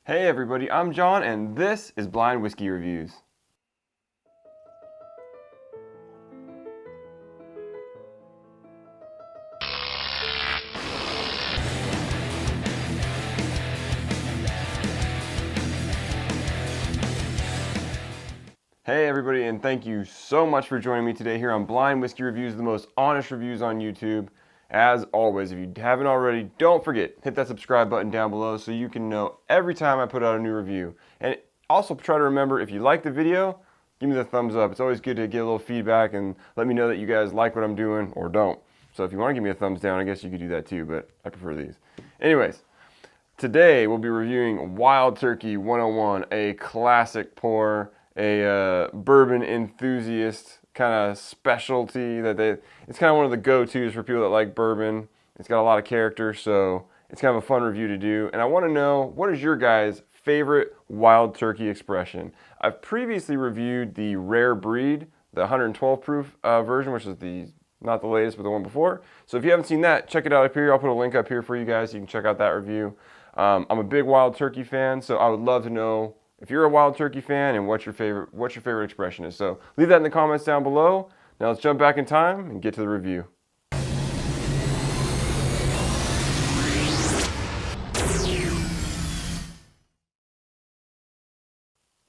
Hey everybody, I'm John and this is Blind Whiskey Reviews. Hey everybody, and thank you so much for joining me today here on Blind Whiskey Reviews, the most honest reviews on YouTube. As always, if you haven't already, don't forget, hit that subscribe button down below so you can know every time I put out a new review. And also try to remember, if you like the video, give me the thumbs up. It's always good to get a little feedback and let me know that you guys like what I'm doing or don't. So if you want to give me a thumbs down, I guess you could do that too, but I prefer these. Anyways, today we'll be reviewing Wild Turkey 101, a classic pour, a bourbon enthusiast kind of specialty it's kind of one of the go-tos for people that like bourbon. It's got a lot of character, so it's kind of a fun review to do. And I want to know, what is your guys' favorite Wild Turkey expression? I've previously reviewed the Rare Breed, the 112 proof version, which is not the latest, but the one before. So if you haven't seen that, check it out up here. I'll put a link up here for you guys so you can check out that review. I'm a big Wild Turkey fan, so I would love to know if you're a Wild Turkey fan and what your favorite expression is. So leave that in the comments down below. Now let's jump back in time and get to the review.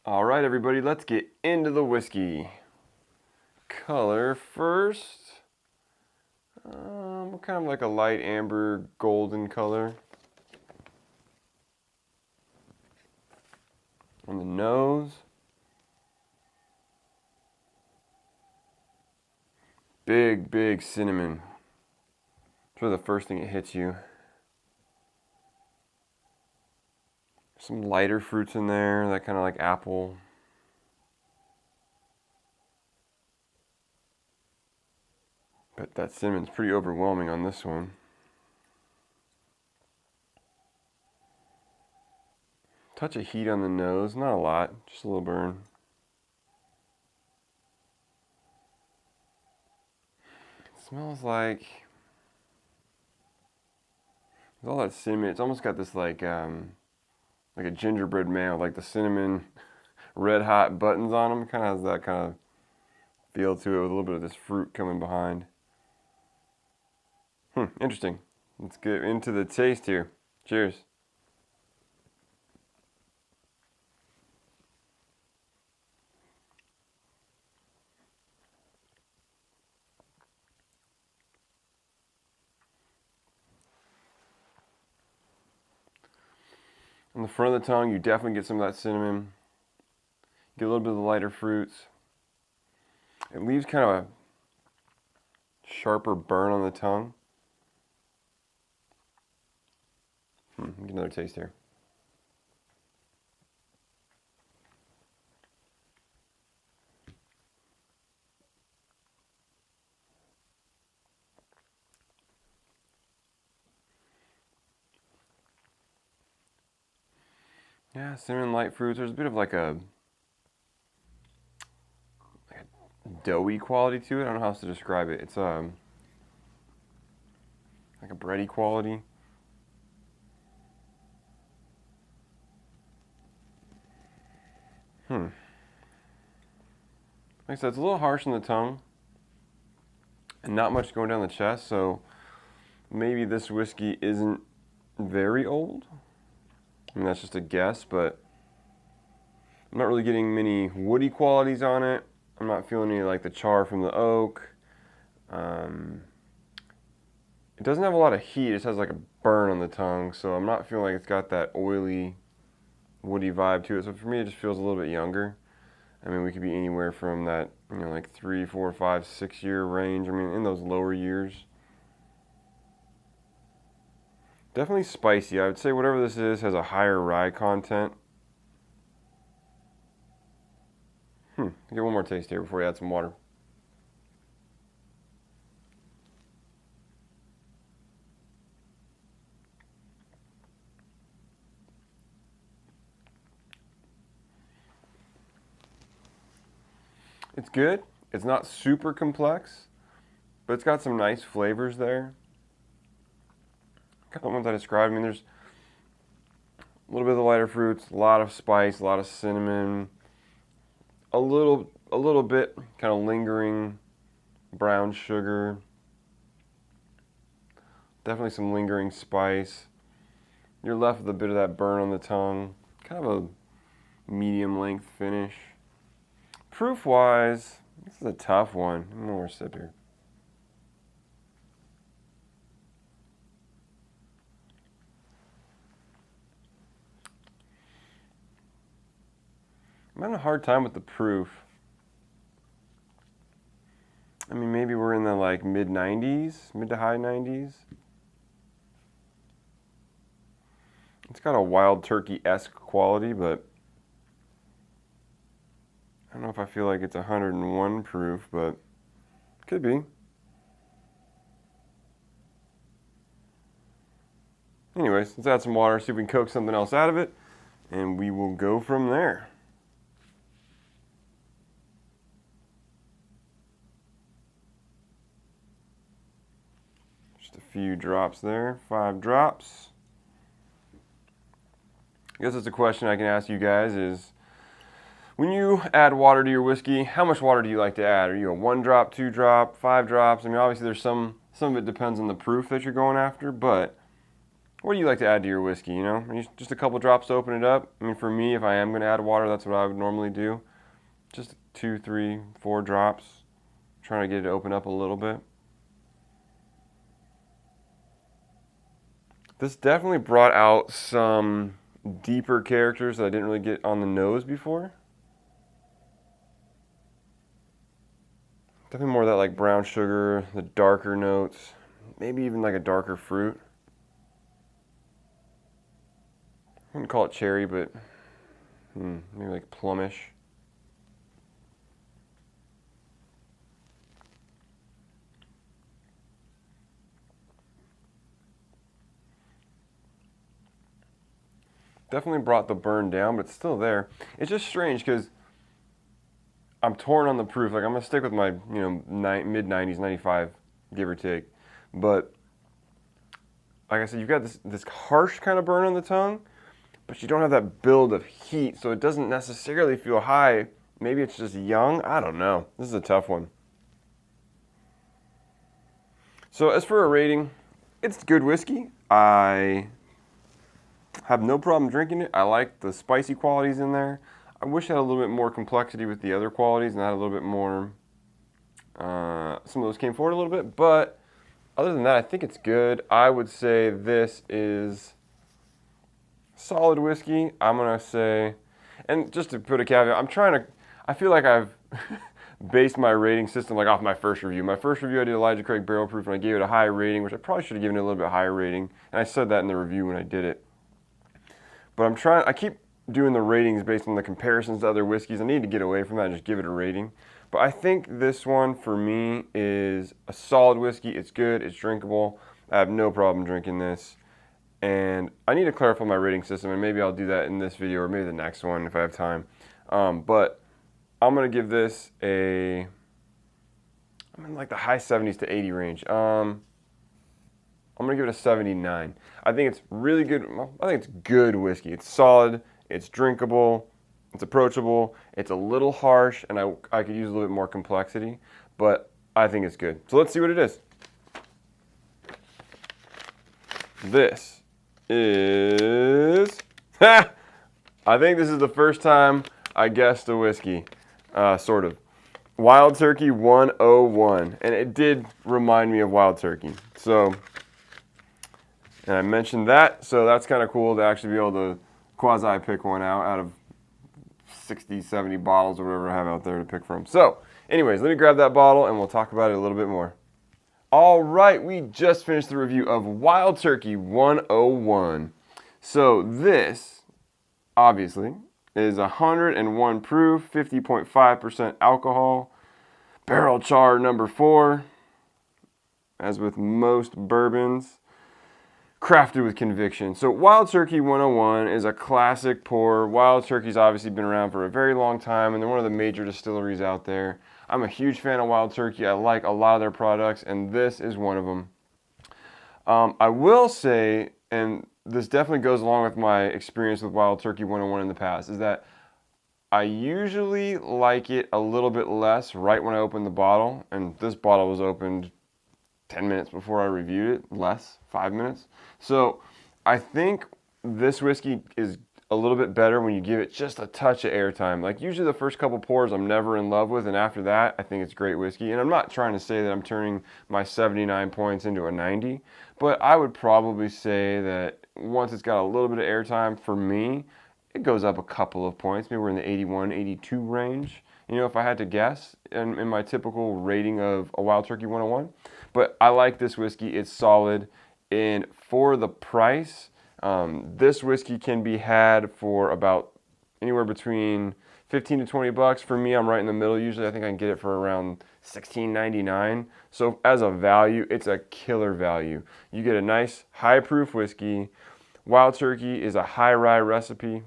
All right, everybody, let's get into the whiskey. Color first. Kind of like a light amber golden color. On the nose. Big cinnamon. It's really the first thing that hits you. Some lighter fruits in there, that kind of like apple. But that cinnamon's pretty overwhelming on this one. Touch of heat on the nose, not a lot, just a little burn. It smells like, with all that cinnamon, it's almost got this like a gingerbread man with like the cinnamon red hot buttons on them. Kind of has that kind of feel to it with a little bit of this fruit coming behind. Interesting. Let's get into the taste here. Cheers. On the front of the tongue, you definitely get some of that cinnamon. Get a little bit of the lighter fruits. It leaves kind of a sharper burn on the tongue. Get another taste here. Yeah, cinnamon light fruits. There's a bit of like a doughy quality to it. I don't know how else to describe it. It's like a bready quality. Like I said, it's a little harsh on the tongue and not much going down the chest, so maybe this whiskey isn't very old. I mean, that's just a guess, but I'm not really getting many woody qualities on it. I'm not feeling any like the char from the oak. It doesn't have a lot of heat. It just has like a burn on the tongue, so I'm not feeling like it's got that oily, woody vibe to it. So for me, it just feels a little bit younger. I mean, we could be anywhere from that, like 3, 4, 5, 6 year range. I mean, in those lower years. Definitely spicy. I would say whatever this is has a higher rye content. Get one more taste here before you add some water. It's good. It's not super complex, but it's got some nice flavors there. Kind of the ones I described. I mean, there's A little bit of the lighter fruits, a lot of spice, a lot of cinnamon, a little bit kind of lingering brown sugar. Definitely some lingering spice. You're left with a bit of that burn on the tongue. Kind of a medium length finish. Proof wise, this is a tough one. One more sip here. I'm having a hard time with the proof. I mean, maybe we're in the like mid 90s, mid to high 90s. It's got a Wild Turkey-esque quality, but I don't know if I feel like it's 101 proof, but could be. Anyways, let's add some water, see if we can coax something else out of it, and we will go from there. Just a few drops there, 5 drops. I guess it's a question I can ask you guys is, when you add water to your whiskey, how much water do you like to add? Are you a 1 drop, 2 drop, 5 drops? I mean, obviously there's some of it depends on the proof that you're going after, but what do you like to add to your whiskey, you know? Just a couple drops to open it up? I mean, for me, if I am going to add water, that's what I would normally do. Just 2, 3, 4 drops, trying to get it to open up a little bit. This definitely brought out some deeper characters that I didn't really get on the nose before. Definitely more of that like brown sugar, the darker notes, maybe even like a darker fruit. I wouldn't call it cherry, but maybe like plumish. Definitely brought the burn down, but it's still there. It's just strange because I'm torn on the proof. Like, I'm gonna stick with my, mid 90s, 95, give or take. But like I said, you've got this harsh kind of burn on the tongue, but you don't have that build of heat, so it doesn't necessarily feel high. Maybe it's just young. I don't know. This is a tough one. So as for a rating, it's good whiskey. I have no problem drinking it. I like the spicy qualities in there. I wish it had a little bit more complexity with the other qualities and had a little bit more, some of those came forward a little bit, but other than that, I think it's good. I would say this is solid whiskey. I'm going to say, and just to put a caveat, I feel like I've based my rating system like off my first review. My first review I did Elijah Craig Barrel Proof and I gave it a high rating, which I probably should have given it a little bit higher rating, and I said that in the review when I did it. But I keep doing the ratings based on the comparisons to other whiskeys. I need to get away from that and just give it a rating. But I think this one, for me, is a solid whiskey. It's good. It's drinkable. I have no problem drinking this. And I need to clarify my rating system, and maybe I'll do that in this video or maybe the next one if I have time. But I'm going to give this I'm in like the high 70s to 80 range. I'm going to give it a 79. I think it's really good. I think it's good whiskey. It's solid. It's drinkable. It's approachable. It's a little harsh, and I could use a little bit more complexity, but I think it's good. So let's see what it is. This is... I think this is the first time I guessed a whiskey, sort of. Wild Turkey 101, and it did remind me of Wild Turkey. So... and I mentioned that, so that's kind of cool to actually be able to quasi-pick one out of 60, 70 bottles or whatever I have out there to pick from. So, anyways, let me grab that bottle and we'll talk about it a little bit more. All right, we just finished the review of Wild Turkey 101. So this, obviously, is 101 proof, 50.5% alcohol, barrel char number 4, as with most bourbons. Crafted with conviction. So Wild Turkey 101 is a classic pour. Wild Turkey's obviously been around for a very long time, and they're one of the major distilleries out there. I'm a huge fan of Wild Turkey. I like a lot of their products, and this is one of them. I will say, and this definitely goes along with my experience with Wild Turkey 101 in the past, is that I usually like it a little bit less right when I open the bottle, and this bottle was opened 10 minutes before I reviewed it, less, 5 minutes. So I think this whiskey is a little bit better when you give it just a touch of airtime. Like usually the first couple pours I'm never in love with, and after that I think it's great whiskey. And I'm not trying to say that I'm turning my 79 points into a 90, but I would probably say that once it's got a little bit of airtime, for me, it goes up a couple of points. Maybe we're in the 81, 82 range, you know, if I had to guess in my typical rating of a Wild Turkey 101. But I like this whiskey. It's solid. And for the price, this whiskey can be had for about anywhere between 15 to 20 bucks. For me, I'm right in the middle. Usually I think I can get it for around $16.99. So as a value, it's a killer value. You get a nice high proof whiskey. Wild Turkey is a high rye recipe,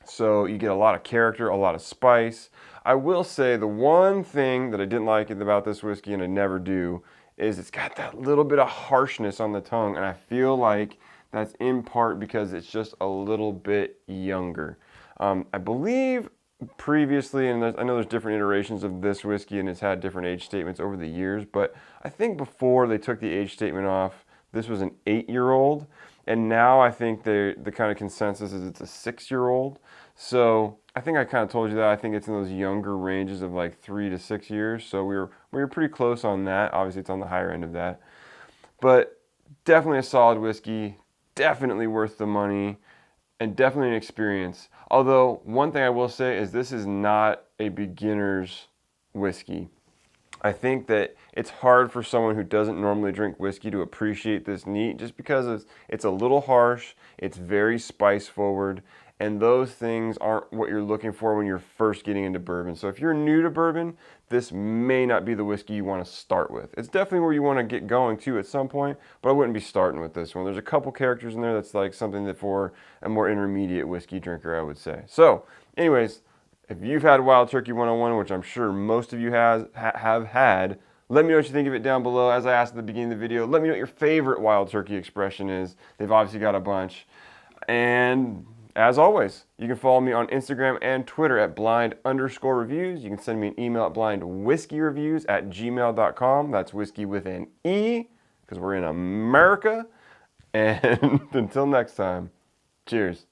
so you get a lot of character, a lot of spice. I will say the one thing that I didn't like about this whiskey, and I never do, is it's got that little bit of harshness on the tongue, and I feel like that's in part because it's just a little bit younger. I believe previously, and I know there's different iterations of this whiskey and it's had different age statements over the years, but I think before they took the age statement off, this was an 8-year-old, and now I think the kind of consensus is it's a 6-year-old. So I think I kind of told you that. I think it's in those younger ranges of like 3 to 6 years. So we were pretty close on that. Obviously, it's on the higher end of that. But definitely a solid whiskey, definitely worth the money, and definitely an experience. Although, one thing I will say is this is not a beginner's whiskey. I think that it's hard for someone who doesn't normally drink whiskey to appreciate this neat just because it's a little harsh, it's very spice forward, and those things aren't what you're looking for when you're first getting into bourbon. So if you're new to bourbon, this may not be the whiskey you want to start with. It's definitely where you want to get going to at some point, but I wouldn't be starting with this one. There's a couple characters in there that's like something that for a more intermediate whiskey drinker, I would say. So anyways, if you've had Wild Turkey 101, which I'm sure most of you have had, let me know what you think of it down below. As I asked at the beginning of the video, let me know what your favorite Wild Turkey expression is. They've obviously got a bunch. And as always, you can follow me on Instagram and Twitter at blind_reviews. You can send me an email at blindwhiskeyreviews@gmail.com. That's whiskey with an E, because we're in America. And until next time, cheers.